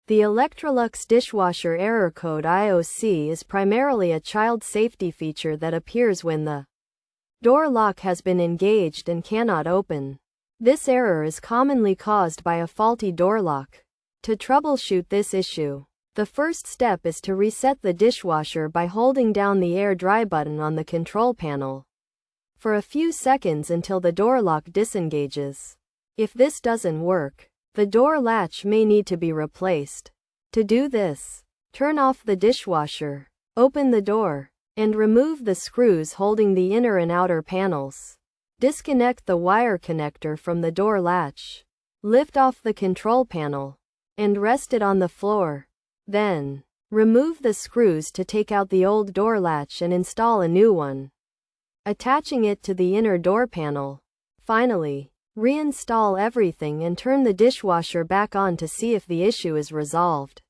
The Electrolux Dishwasher error code IOC is primarily a child safety feature that appears when the door lock has been engaged and cannot open. This error is commonly caused by a faulty door lock. To troubleshoot this issue, the first step is to reset the dishwasher by holding down the air dry button on the control panel for a few seconds until the door lock disengages. If this doesn't work, the door latch may need to be replaced. To do this, turn off the dishwasher, open the door, and remove the screws holding the inner and outer panels. Disconnect the wire connector from the door latch. Lift off the control panel and rest it on the floor. Then, remove the screws to take out the old door latch and install a new one, attaching it to the inner door panel. Finally, reinstall everything and turn the dishwasher back on to see if the issue is resolved.